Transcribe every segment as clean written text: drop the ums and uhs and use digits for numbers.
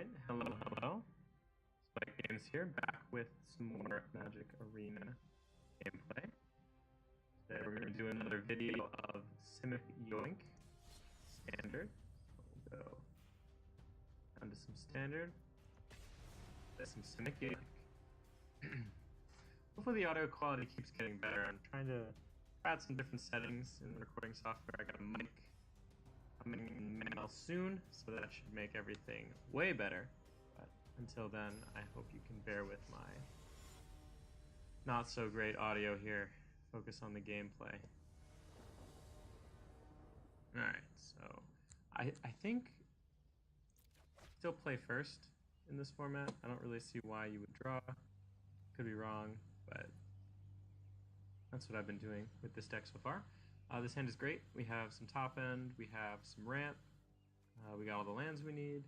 Alright, hello. Spike Games here, back with some more Magic Arena gameplay. Today we're going to do another video of Simic Yoink, Standard. We'll go down to some Standard, some Simic Yoink. Hopefully the audio quality keeps getting better. I'm trying to add some different settings in the recording software. I got a mic coming in mail soon, so that should make everything way better. But until then, I hope you can bear with my not so great audio here. Focus on the gameplay. Alright, so I think still play first in this format. I don't really see why you would draw. Could be wrong, but that's what I've been doing with this deck so far. This hand is great. We have some top end, we have some ramp, we got all the lands we need.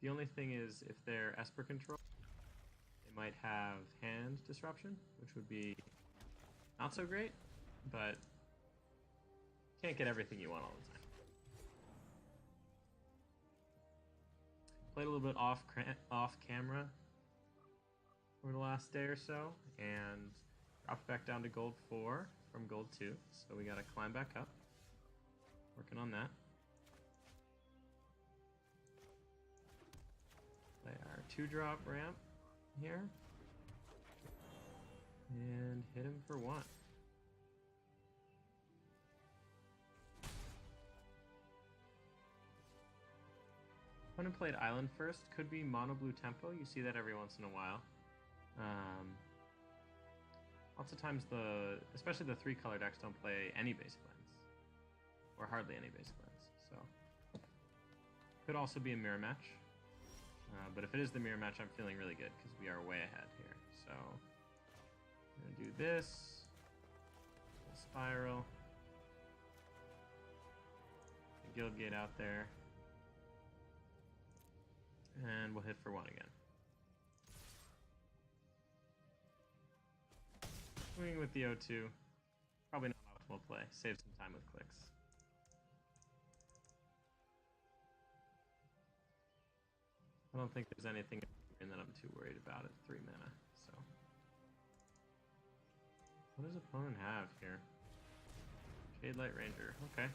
The only thing is, if they're Esper control, they might have hand disruption, which would be not so great, but can't get everything you want all the time. Played a little bit off camera over the last day or so, and dropped back down to gold 4 from gold 2, so we gotta climb back up. Working on that. Play our 2-drop ramp here. And hit him for 1. Opponent played Island first. Could be mono blue tempo. You see that every once in a while. Lots of times, especially the 3-color decks don't play any basic lands, or hardly any basic lands. So could also be a mirror match, but if it is the mirror match, I'm feeling really good because we are way ahead here. So I'm gonna do this, spiral, the guild gate out there, and we'll hit for 1 again. Swinging with the O2, probably not optimal play. Save some time with clicks. I don't think there's anything in that I'm too worried about at 3 mana, so. What does opponent have here? Shade Light Ranger, okay.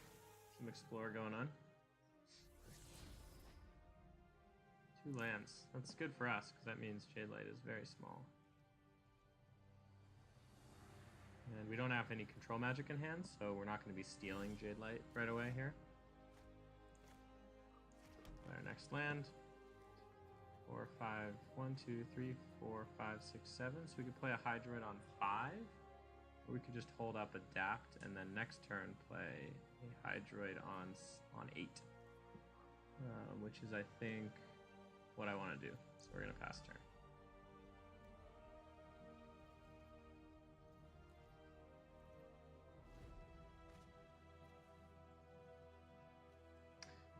Some Explorer going on. 2 lands, that's good for us, because that means Shade Light is very small. And we don't have any control magic in hand, so we're not going to be stealing Jade Light right away here. Our next land. 4, 5, 1, 2, 3, 4, 5, 6, 7. So we could play a Hydroid on 5. Or we could just hold up Adapt, and then next turn play a Hydroid on 8. Which is, I think, what I want to do. So we're going to pass turn.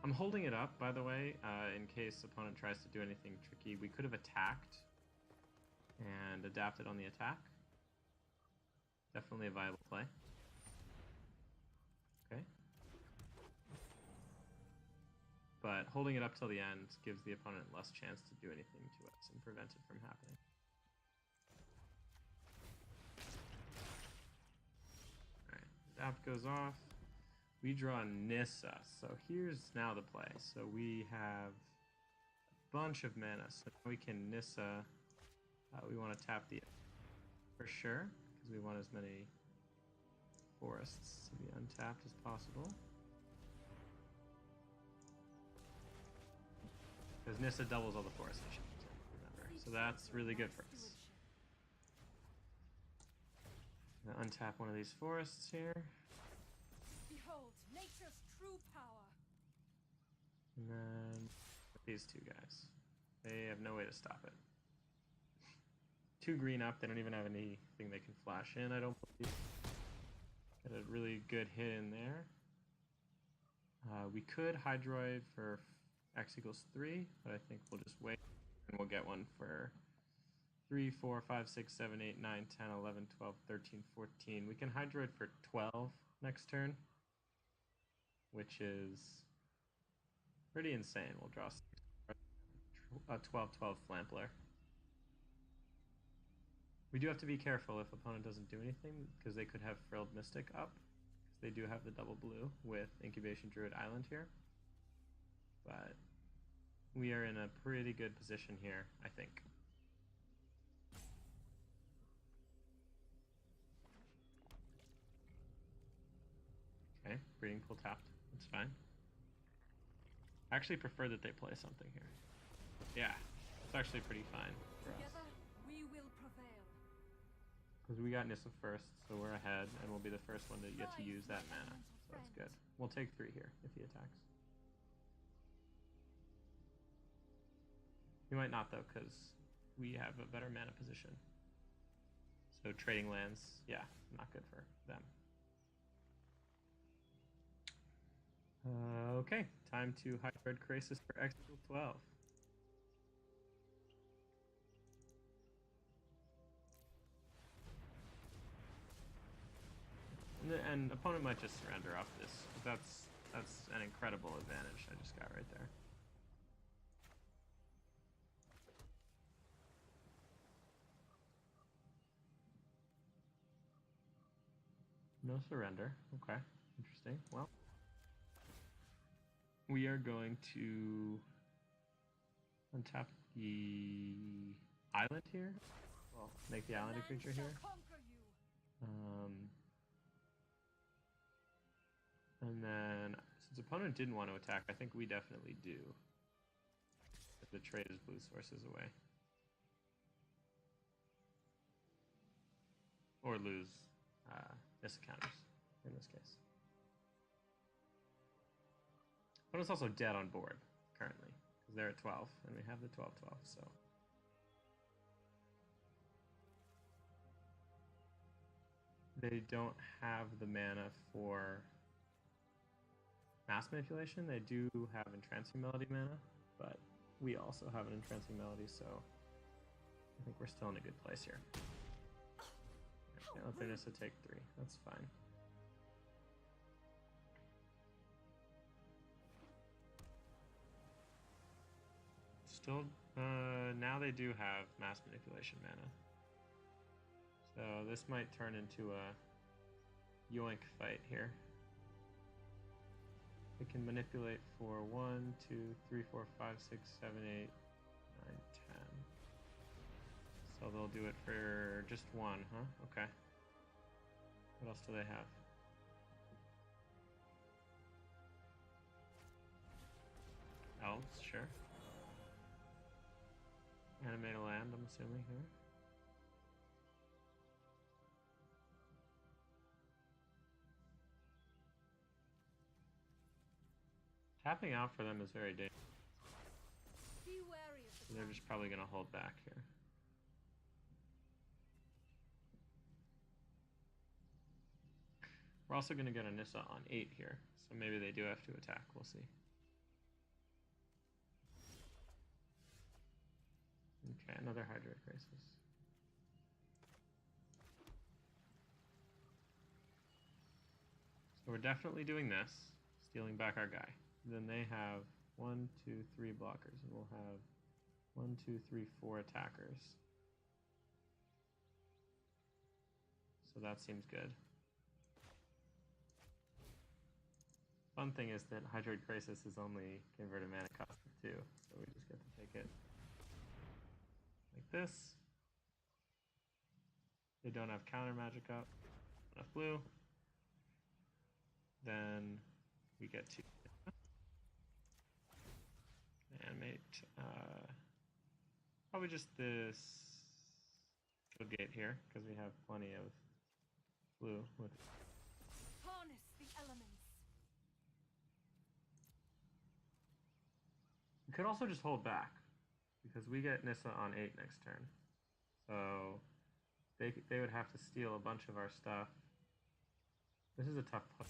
I'm holding it up, by the way, in case opponent tries to do anything tricky. We could have attacked and adapted on the attack. Definitely a viable play. Okay. But holding it up till the end gives the opponent less chance to do anything to us and prevent it from happening. Alright, adapt goes off. We draw Nissa, so here's now the play. So we have a bunch of mana, so we can Nissa. We want to tap the for sure, because we want as many forests to be untapped as possible. Because Nissa doubles all the forests, remember. So that's really good for us. I'm gonna untap one of these forests here. Behold, nature's true power. And then these 2 guys. They have no way to stop it. 2 green up, they don't even have anything they can flash in, I don't believe. Got a really good hit in there. We could Hydroid for X equals 3, but I think we'll just wait and we'll get one for 3, 4, 5, 6, 7, 8, 9, 10, 11, 12, 13, 14. We can Hydroid for 12 next turn, which is pretty insane. We'll draw 6 a 12/12 Flampler. We do have to be careful if opponent doesn't do anything, because they could have Frilled Mystic up, because they do have the double blue with Incubation Druid Island here. But we are in a pretty good position here, I think. Okay, Breeding Pool tapped. That's fine. I actually prefer that they play something here. Yeah, it's actually pretty fine for us. Together, we will prevail. Because we got Nissa first, so we're ahead, and we'll be the first one to get to use that mana. So that's good. We'll take 3 here if he attacks. He might not, though, because we have a better mana position. So trading lands, yeah, not good for them. Okay, time to Hydroid Krasis for Exile 12. And opponent might just surrender off this. That's an incredible advantage I just got right there. No surrender. Okay, interesting. Well, we are going to untap the island here. Well, make the island a creature here. And then, since opponent didn't want to attack, I think we definitely do. If the trade is blue sources away. Or lose Nissa counters, in this case. Opponent's also dead on board, currently. Because they're at 12, and we have the 12/12, so... They don't have the mana for Mass Manipulation. They do have Entrancing Melody mana, but we also have an Entrancing Melody, so I think we're still in a good place here. Okay, let their Nissa take 3. That's fine. Still, now they do have Mass Manipulation mana. So this might turn into a yoink fight here. They can manipulate for 1, 2, 3, 4, 5, 6, 7, 8, 9, 10. So they'll do it for just 1, huh? Okay. What else do they have? Elves, sure. Animate a land, I'm assuming here. Tapping out for them is very dangerous. Be wary of the They're just probably going to hold back here. We're also going to get a Nissa on 8 here, so maybe they do have to attack. We'll see. Okay, another Hydroid Krasis. So we're definitely doing this, stealing back our guy. Then they have 1, 2, 3 blockers, and we'll have 1, 2, 3, 4 attackers. So that seems good. Fun thing is that Hydroid Krasis is only converted mana cost of 2, so we just get to take it like this. They don't have counter magic up, enough blue. Then we get to animate probably just this gate here because we have plenty of blue with harness the elements. We could also just hold back because we get Nissa on 8 next turn, so they would have to steal a bunch of our stuff. This is a tough push,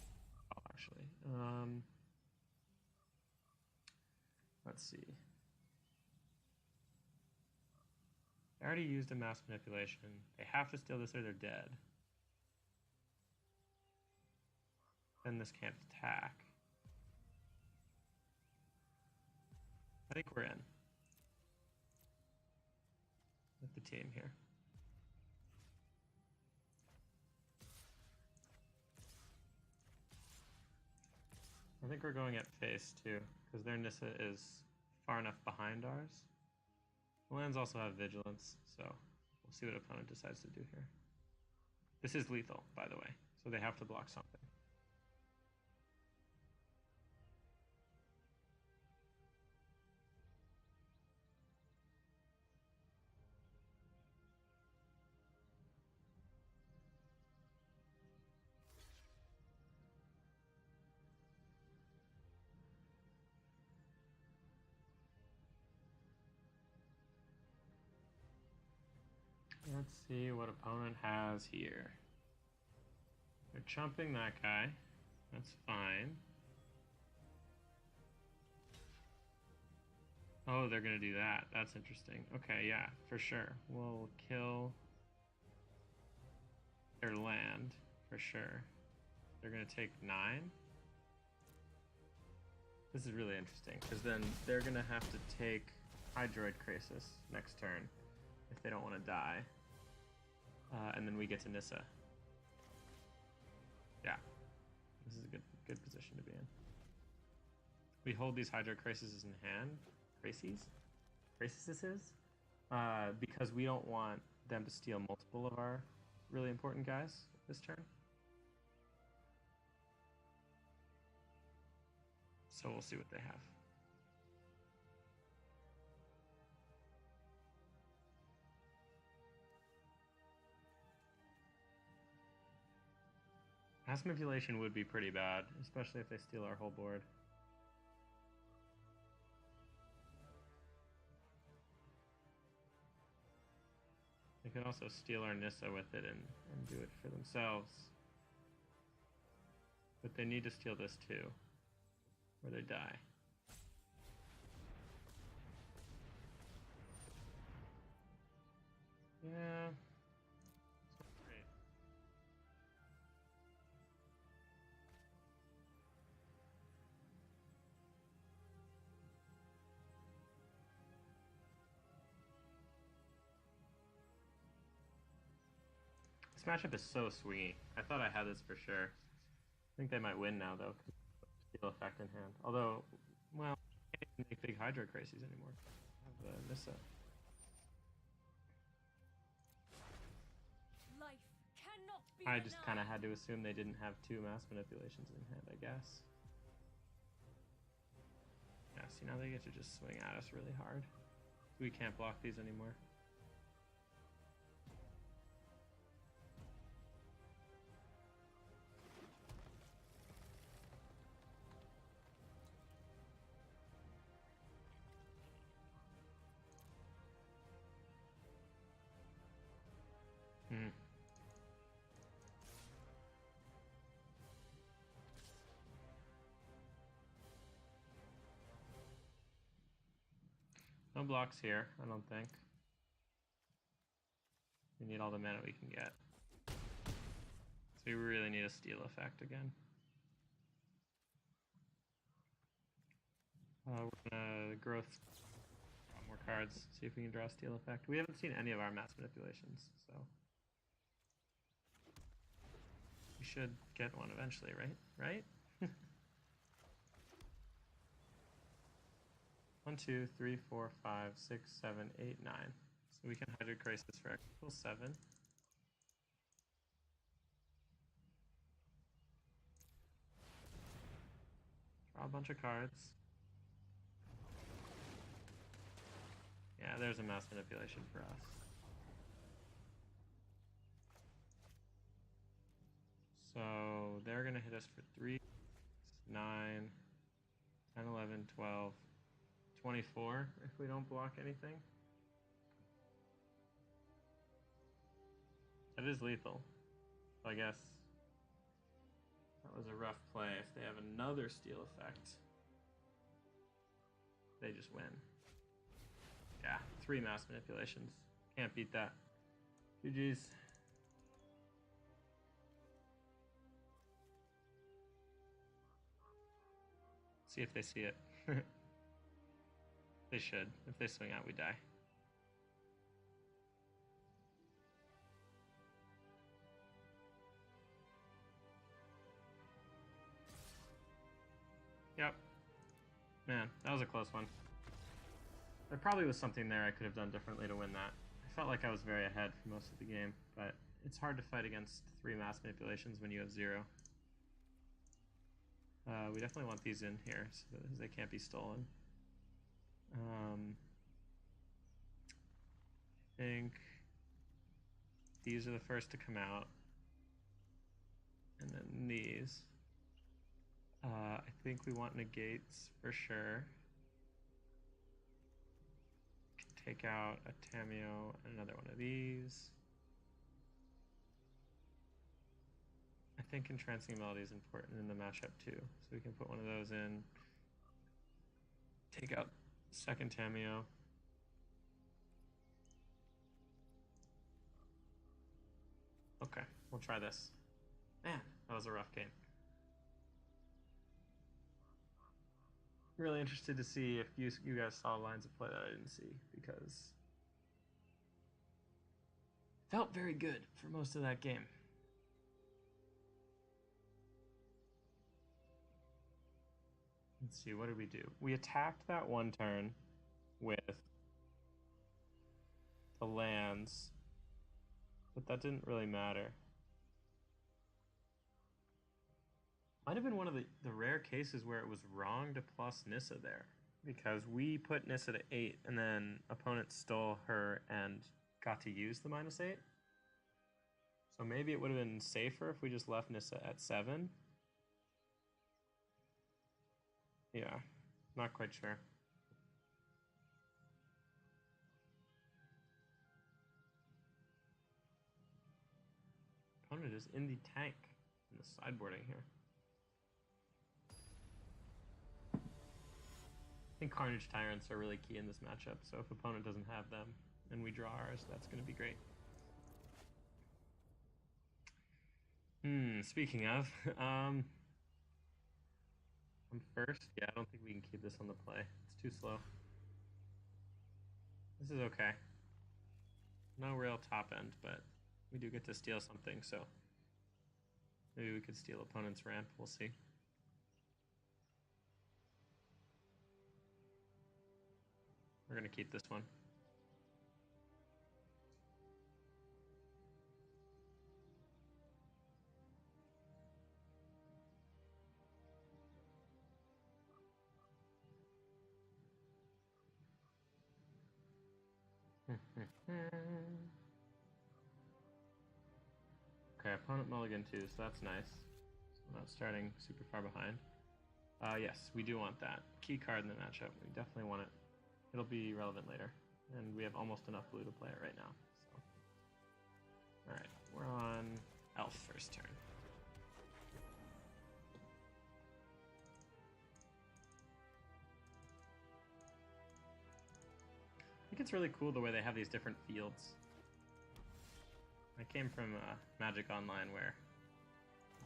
actually. Let's see. They already used a Mass Manipulation. They have to steal this or they're dead. Then this can't attack. I think we're in. team here. I think we're going at face too, because their Nissa is far enough behind ours. The lands also have vigilance, so we'll see what opponent decides to do here. This is lethal, by the way, so they have to block something. Let's see what opponent has here. They're chumping that guy. That's fine. Oh, they're gonna do that. That's interesting. Okay, yeah, for sure. We'll kill their land, for sure. They're gonna take 9. This is really interesting, because then they're gonna have to take Hydroid Krasis next turn if they don't want to die. And then we get to Nissa. Yeah, this is a good position to be in. We hold these Hydroid Krasis in hand. Krasises? Because we don't want them to steal multiple of our really important guys this turn. So we'll see what they have. Mass manipulation would be pretty bad, especially if they steal our whole board. They could also steal our Nissa with it and do it for themselves. But they need to steal this too, or they die. Yeah. It's not great. This matchup is so swingy. I thought I had this for sure. I think they might win now though, because steal effect in hand. Although, well, I can't make big Hydroid Krasis anymore. I have the Nissa. Life cannot be I just kind of denied. had to assume they didn't have 2 mass manipulations in hand, I guess. Yeah, see, now they get to just swing at us really hard. We can't block these anymore. No blocks here, I don't think. We need all the mana we can get. So we really need a steal effect again. We're gonna growth, draw more cards, see if we can draw a steal effect. We haven't seen any of our mass manipulations, so we should get one eventually, right? Right? 1, 2, 3, 4, 5, 6, 7, 8, 9. So we can Hydroid Krasis for equal 7. Draw a bunch of cards. Yeah, there's a mass manipulation for us. So they're going to hit us for 3, 9, 10, 11, 12, 24 if we don't block anything. That is lethal. So I guess that was a rough play. If they have another steal effect, they just win. Yeah, 3 mass manipulations. Can't beat that. GG's. See if they see it. They should. If they swing out, we die. Yep. Man, that was a close one. There probably was something there I could have done differently to win that. I felt like I was very ahead for most of the game, but it's hard to fight against 3 mass manipulations when you have 0. We definitely want these in here so that they can't be stolen. I think these are the first to come out. And then these. I think we want negates for sure. Take out a Tameo and another one of these. I think Entrancing Melody is important in the matchup too. So we can put one of those in. Take out second Tameo. Okay, we'll try this. Man, that was a rough game. Really interested to see if you guys saw lines of play that I didn't see, because it felt very good for most of that game. Let's see, what did we do? We attacked that one turn with the lands, but that didn't really matter. Might have been one of the rare cases where it was wrong to plus Nissa there, because we put Nissa to 8 and then opponent stole her and got to use the -8. So maybe it would have been safer if we just left Nissa at 7. Yeah, not quite sure. Opponent is in the tank in the sideboarding here. I think Carnage Tyrants are really key in this matchup, so if opponent doesn't have them and we draw ours, that's going to be great. Speaking of, I'm first. Yeah, I don't think we can keep this on the play. It's too slow. This is okay. No real top end, but we do get to steal something, so maybe we could steal opponent's ramp. We'll see. We're going to keep this one. Okay, opponent mulligan too, so that's nice. So we're not starting super far behind. Yes, we do want that. Key card in the matchup. We definitely want it. It'll be relevant later. And we have almost enough blue to play it right now. So. Alright, we're on Elf first turn. I think it's really cool the way they have these different fields. I came from Magic Online where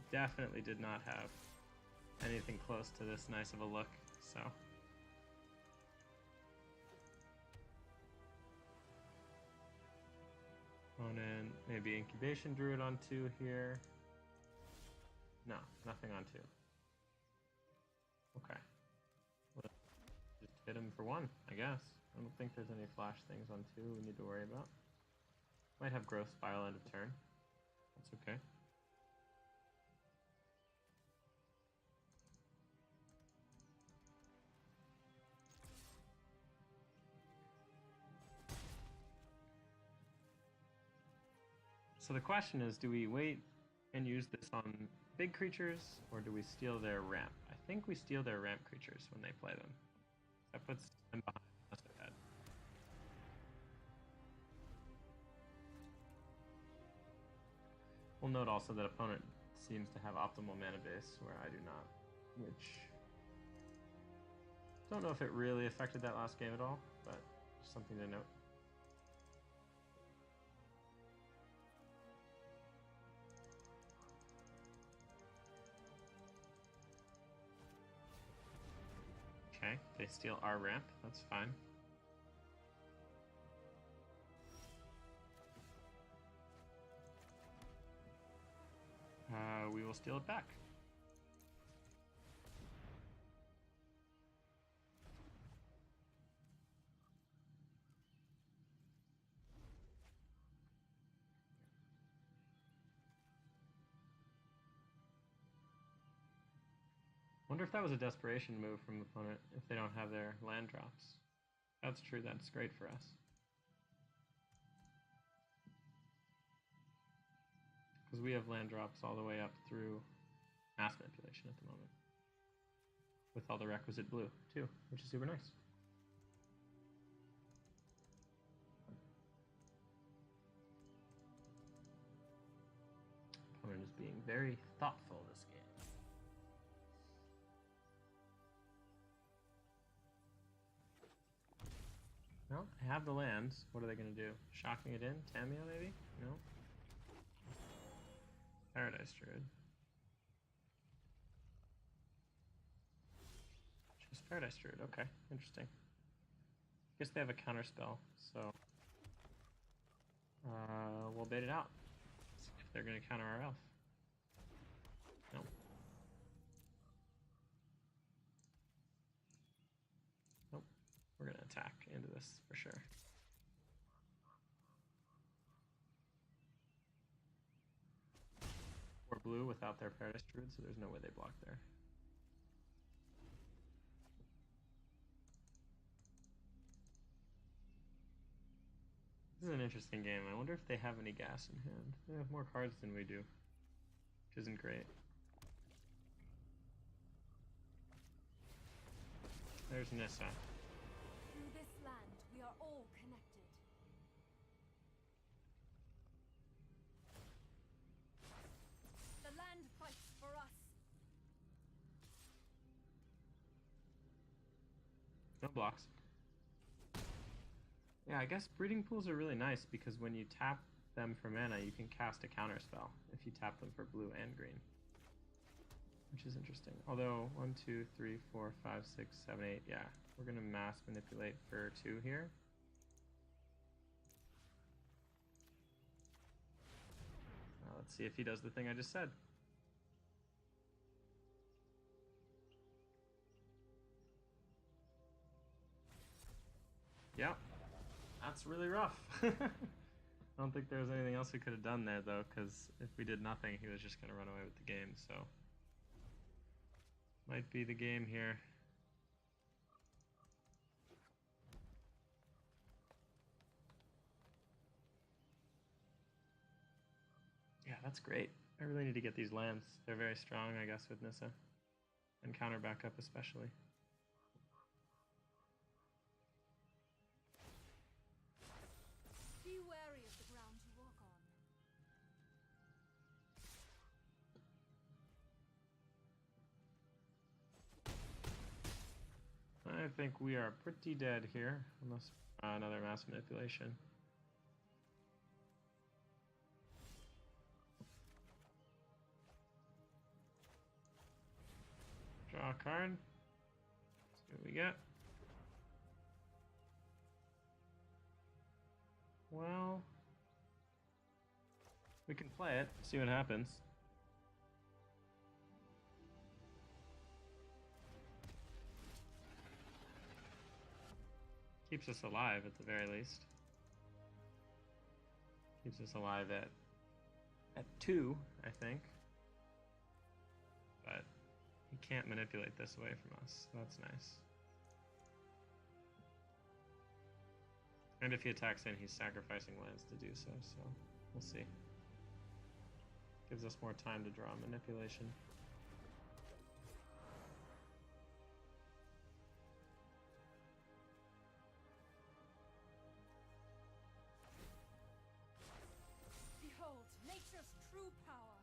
definitely did not have anything close to this nice of a look, so. Opponent, maybe Incubation Druid on 2 here. No, nothing on 2. Okay. Let's just hit him for 1, I guess. I don't think there's any flash things on 2 we need to worry about. Might have Growth Spiral end of turn. That's okay. So the question is, do we wait and use this on big creatures, or do we steal their ramp? I think we steal their ramp creatures when they play them. That puts them behind us ahead. We'll note also that opponent seems to have optimal mana base, where I do not, which don't know if it really affected that last game at all, but just something to note. Okay, they steal our ramp, that's fine. We will steal it back. Wonder if that was a desperation move from the opponent if they don't have their land drops. If that's true, that's great for us. Because we have land drops all the way up through mass manipulation at the moment. With all the requisite blue, too, which is super nice. Opponent is being very thoughtful this game. Well, I have the lands. What are they going to do? Shocking it in? Tamiya, maybe? No. Paradise Druid. Just Paradise Druid. Okay, interesting. I guess they have a counter spell, so we'll bait it out. See if they're going to counter our elf. No. Nope. We're going to attack into this for sure. Or blue without their Paradise Druid, so there's no way they block there. This is an interesting game. I wonder if they have any gas in hand. They have more cards than we do, which isn't great. There's Nissa. Through this land, we are all connected. The land fights for us. No blocks. Yeah, I guess breeding pools are really nice because when you tap them for mana, you can cast a counter spell if you tap them for blue and green. Which is interesting. Although, 1, 2, 3, 4, 5, 6, 7, 8, yeah. We're going to mass manipulate for 2 here. Let's see if he does the thing I just said. Yeah. That's really rough. I don't think there was anything else we could have done there, though, because if we did nothing, he was just going to run away with the game, so... Might be the game here. Yeah, that's great. I really need to get these lands. They're very strong, I guess, with Nissa. And counter backup especially. Be wary of the ground you walk on. I think we are pretty dead here, unless another mass manipulation. Draw a card. See what we get. Well, we can play it, see what happens. Keeps us alive at the very least. Keeps us alive at 2, I think. But he can't manipulate this away from us, so that's nice. And if he attacks in, he's sacrificing lands to do so, so we'll see. Gives us more time to draw manipulation. Behold, nature's true power.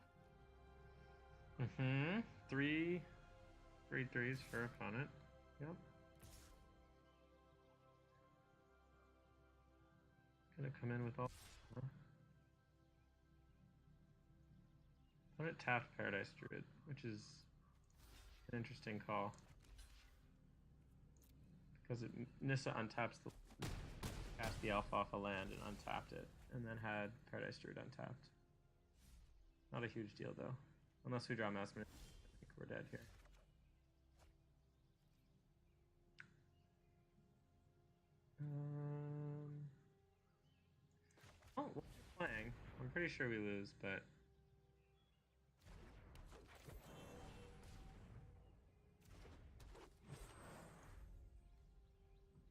Mm-hmm. 3 3/3s for opponent. Yep. Gonna come in with all. Opponent tapped Paradise Druid, which is an interesting call. Because Nissa untaps the cast the elf off a land and untapped it, and then had Paradise Druid untapped. Not a huge deal though. Unless we draw Mass Manipulation, I think we're dead here. Oh, what are we playing? I'm pretty sure we lose, but...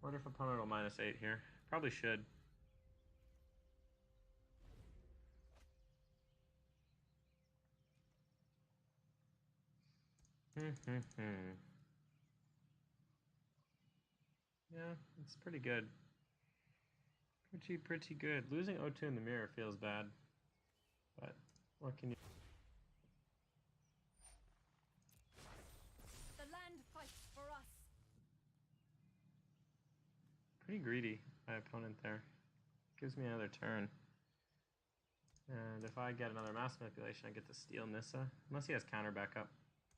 Wonder if opponent will -8 here. Probably should. Yeah, it's pretty good. Pretty good. Losing O2 in the mirror feels bad. But what can you... The land fights for us. Pretty greedy, my opponent there. Gives me another turn. And if I get another mass manipulation, I get to steal Nissa. Unless he has counter backup,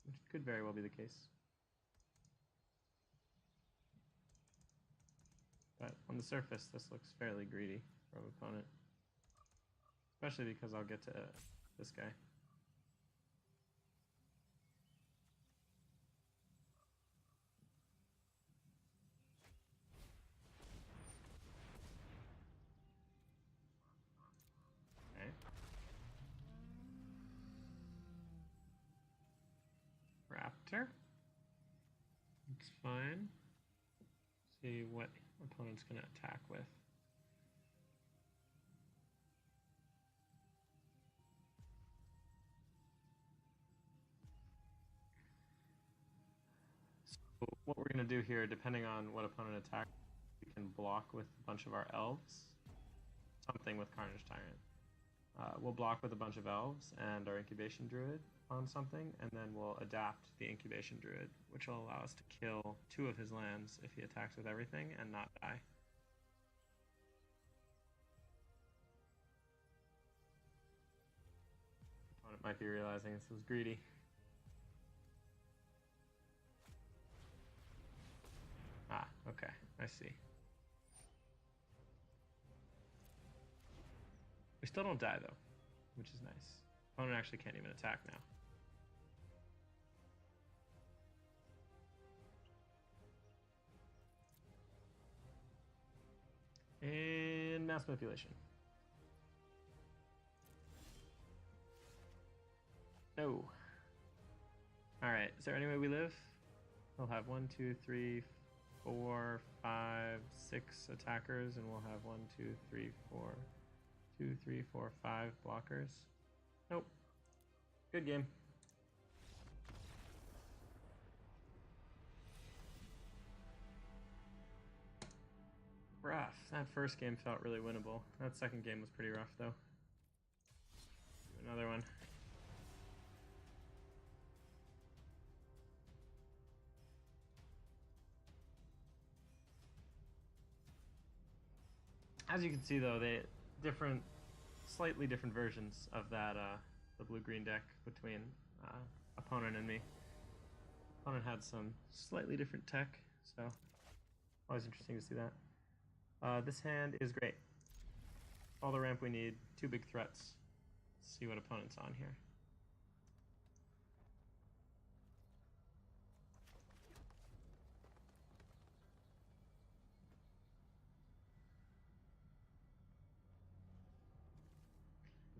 which could very well be the case. But on the surface, this looks fairly greedy from opponent. Especially because I'll get to this guy. Okay. Raptor. It's fine. See what opponent's going to attack with. So what we're going to do here, depending on what opponent attacks, we can block with a bunch of our elves. Something with Carnage Tyrant. We'll block with a bunch of elves and our Incubation Druid on something, and then we'll adapt the Incubation Druid, which will allow us to kill 2 of his lands if he attacks with everything and not die. Opponent might be realizing this was greedy. Ah, okay, I see. We still don't die though, which is nice. Opponent actually can't even attack now. And mass manipulation. No. Alright, is there any way we live? We'll have 1, 2, 3, 4, 5, 6 attackers, and we'll have 1, 2, 3, 4, 2, 3, 4, 5 blockers. Nope. Good game. Rough. That first game felt really winnable. That second game was pretty rough, though. Another one. As you can see, though, slightly different versions of that the blue-green deck between opponent and me. Opponent had some slightly different tech, so always interesting to see that. This hand is great. All the ramp we need, 2 big threats. Let's see what opponent's on here.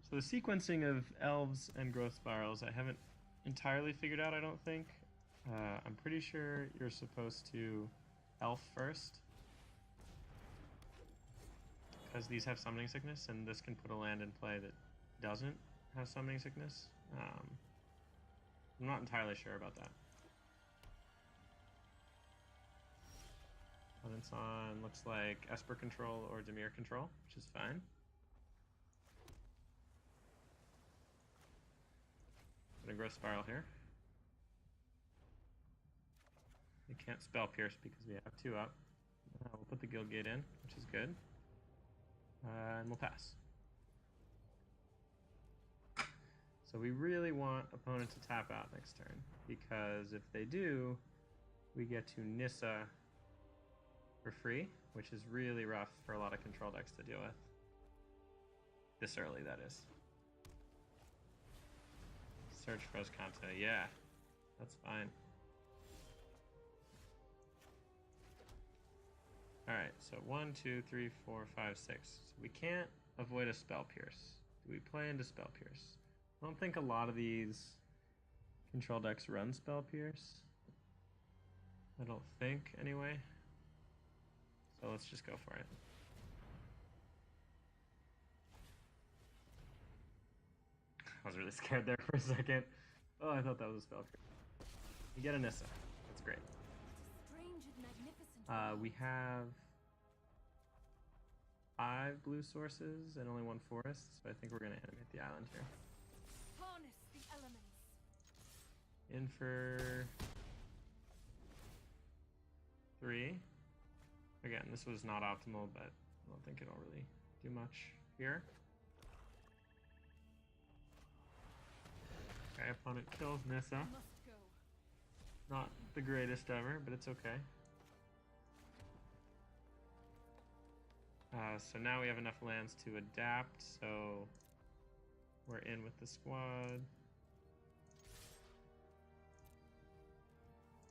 So the sequencing of elves and growth spirals, I haven't entirely figured out, I don't think. I'm pretty sure you're supposed to elf first, because these have summoning sickness, and this can put a land in play that doesn't have summoning sickness. I'm not entirely sure about that. Opponent's on, looks like Esper control or Dimir control, which is fine. Put a growth spiral here. We can't spell pierce because we have 2 up. We'll put the guild gate in, which is good. And we'll pass. So we really want opponent to tap out next turn, because if they do, we get to Nissa for free, which is really rough for a lot of control decks to deal with. This early, that is. Search for Escanta, yeah, that's fine. Alright, so 1, 2, 3, 4, 5, 6. So we can't avoid a spell pierce. Do we play into spell pierce? I don't think a lot of these control decks run spell pierce. I don't think, anyway. So let's just go for it. I was really scared there for a second. Oh, I thought that was a spell. You get a Nissa. That's great. Strange and magnificent. We have 5 blue sources and only 1 forest, so I think we're going to animate the island here. Harness the elements. In for 3. Again, this was not optimal, but I don't think it'll really do much here. Okay, opponent kills Nissa. Must go. Not the greatest ever, but it's okay. So now we have enough lands to adapt, so we're in with the squad.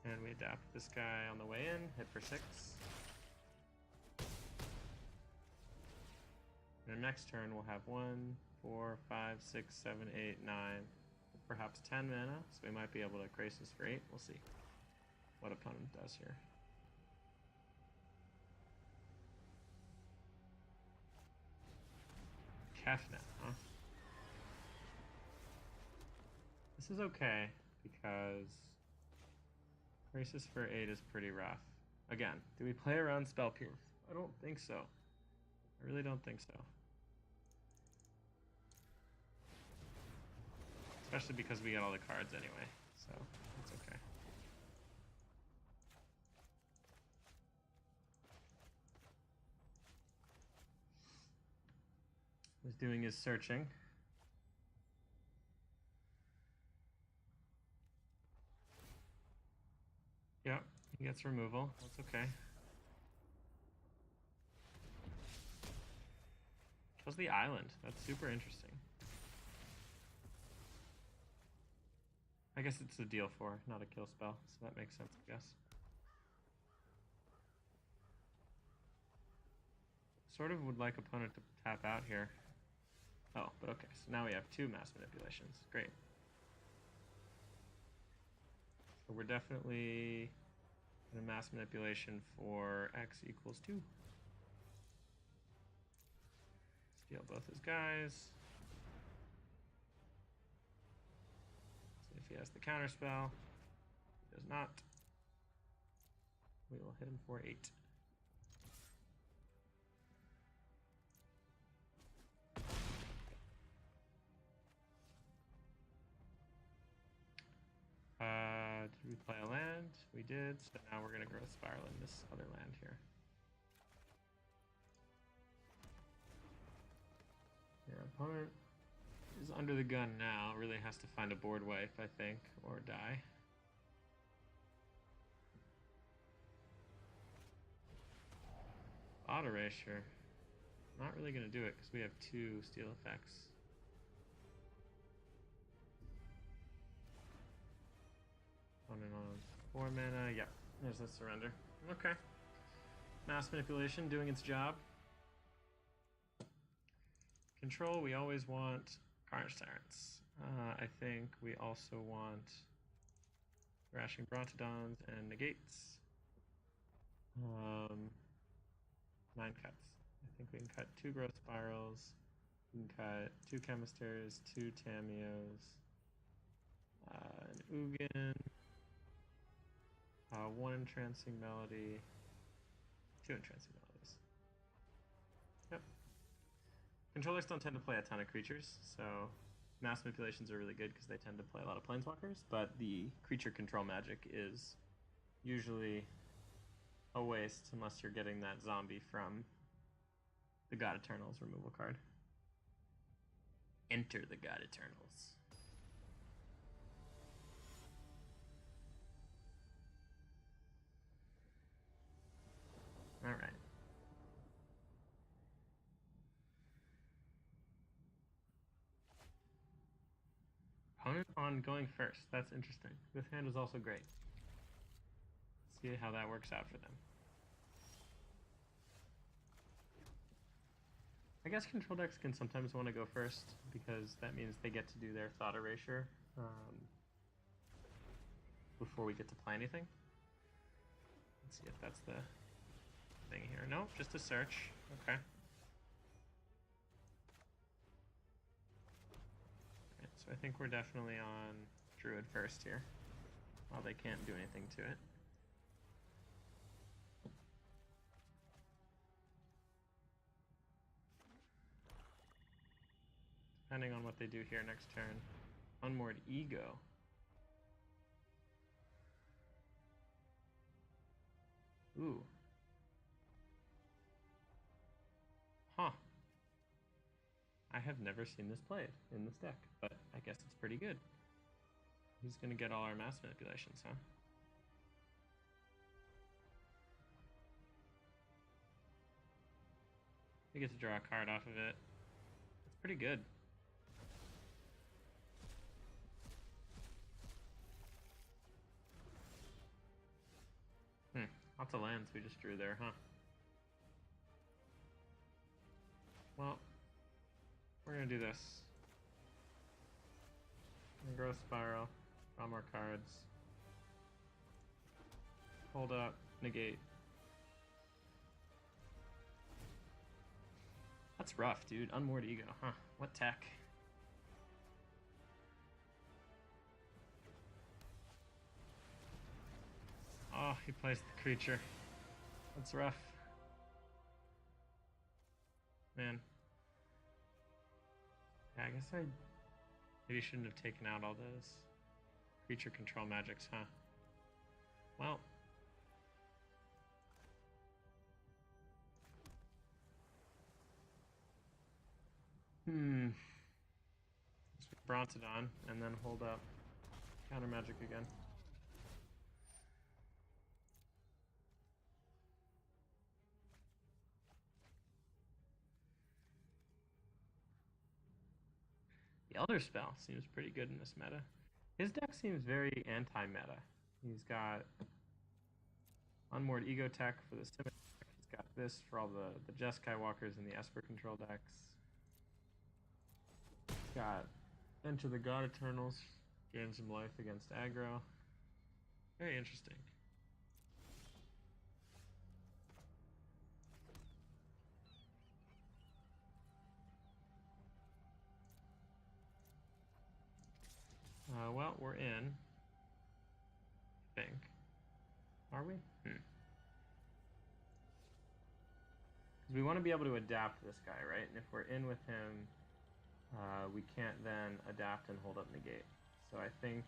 And we adapt this guy on the way in, hit for 6. And our next turn we'll have 1, 4, 5, 6, 7, 8, 9, perhaps 10 mana, so we might be able to Krasis for 8. We'll see what opponent does here. Kefnet, huh? This is okay, because Krasis for 8 is pretty rough. Again, do we play around Spell Pierce? I don't think so. I really don't think so. Especially because we get all the cards anyway, so it's okay. He's doing his searching. Yep, he gets removal. That's okay. Kills the island. That's super interesting. I guess it's a deal 4, not a kill spell, so that makes sense, I guess. Sort of would like opponent to tap out here. Oh, but okay, so now we have 2 mass manipulations. Great. So we're definitely in a mass manipulation for x equals 2. Steal both his guys. See if he has the counter spell. He does not. We will hit him for 8. Did we play a land? We did, so now we're going to Growth Spiral in this other land here. Your opponent is under the gun now, really has to find a board wipe, I think, or die. Auto Erasure. Not really going to do it because we have 2 steal effects. On and on. 4 mana, yep. There's the surrender. Okay. Mass manipulation doing its job. Control, we always want Carnage Tyrants. I think we also want Thrashing Brontodons and Negates. 9 cuts. I think we can cut 2 Growth Spirals. We can cut 2 Chemisters, 2 Tamios, an Ugin, 1 Entrancing Melody, 2 Entrancing Melodies. Yep. Controllers don't tend to play a ton of creatures, so mass manipulations are really good because they tend to play a lot of planeswalkers, but the creature control magic is usually a waste unless you're getting that zombie from the God Eternals removal card. Enter the God Eternals. Alright. Opponent on going first. That's interesting. This hand is also great. Let's see how that works out for them. I guess control decks can sometimes want to go first because that means they get to do their thought erasure before we get to play anything. Let's see if that's the thing here. Nope, just a search. Okay. Alright, so I think we're definitely on Druid first here. Well, they can't do anything to it. Depending on what they do here next turn. Unmoored Ego. Ooh. Huh. I have never seen this played in this deck, but I guess it's pretty good. He's gonna get all our mass manipulations, huh? We get to draw a card off of it. It's pretty good. Lots of lands we just drew there, huh? Well, we're gonna do this. Growth Spiral, draw more cards. Hold up, negate. That's rough, dude. Unmoored Ego, huh? What tech? Oh, he plays the creature. That's rough. Man. Yeah, I guess I maybe shouldn't have taken out all those creature control magics, huh? Well. Let's Brontodon and then hold up counter magic again. The Elder Spell seems pretty good in this meta. His deck seems very anti-meta. He's got Unmoored Ego tech for the Simic deck. He's got this for all the Jeskai Walkers and the Esper control decks. He's got Enter the God Eternals, gain some life against aggro. Very interesting. Well, we're in. I think. Are we? Because we want to be able to adapt this guy, right? And if we're in with him, we can't then adapt and hold up negate. So I think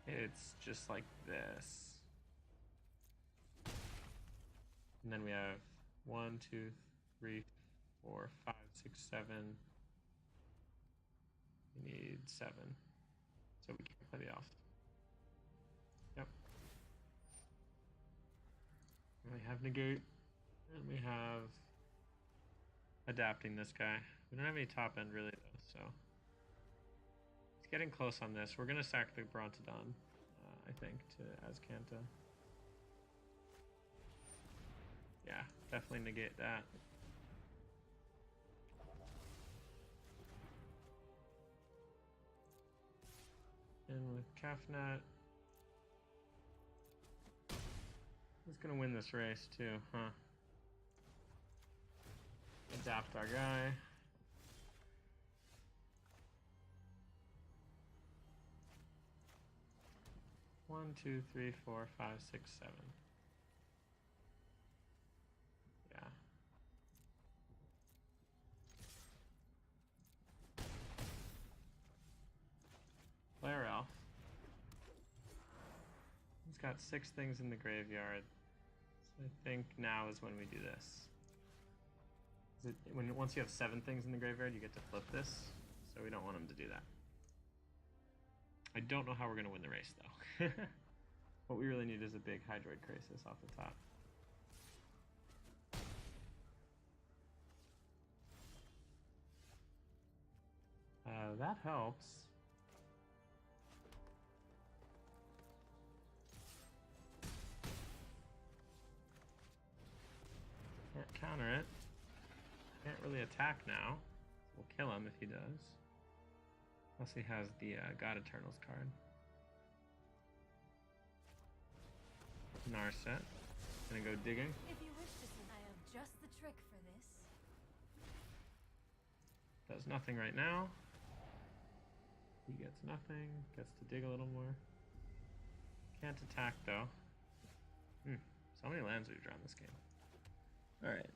it's just like this. And then we have 1, 2, 3, 4, 5, 6, 7. We need 7. So we can't play the elf. Yep. And we have negate. And we have adapting this guy. We don't have any top end really though, so it's getting close on this. We're gonna sack the Brontodon, I think, to Azcanta. Yeah, definitely negate that. And with Kafnat, he's gonna win this race too, huh? Adapt our guy. One, 2, 3, 4, 5, 6, 7. Yeah. Flare Elf. He's got 6 things in the graveyard. So I think now is when we do this. Once you have 7 things in the graveyard, you get to flip this. So we don't want him to do that. I don't know how we're going to win the race, though. What we really need is a big Hydroid Krasis off the top. That helps. Can't counter it. Can't really attack now. We'll kill him if he does. Unless he has the God Eternals card. Narset. Gonna go digging. If you wish to see, I have just the trick for this. Does nothing right now. He gets nothing. Gets to dig a little more. Can't attack though. So many lands we've drawn this game. Alright.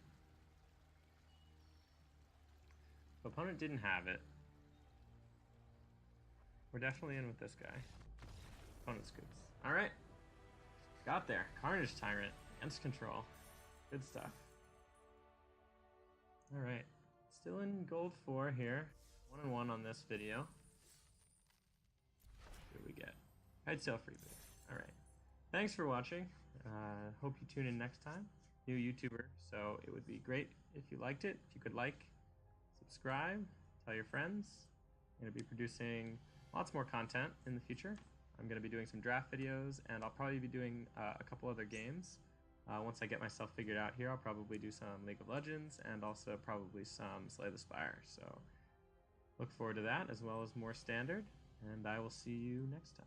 Opponent didn't have it. We're definitely in with this guy. Opponent's goods. Alright. Got there. Carnage Tyrant. Against control. Good stuff. Alright. Still in gold 4 here. 1-1 on this video. What do we get? I'd sell freebie. Alright. Thanks for watching. Hope you tune in next time. New YouTuber, so it would be great if you liked it. If you could like, subscribe, tell your friends. I'm going to be producing lots more content in the future. I'm going to be doing some draft videos, and I'll probably be doing a couple other games. Once I get myself figured out here, I'll probably do some League of Legends and also probably some Slay the Spire. So look forward to that, as well as more Standard, and I will see you next time.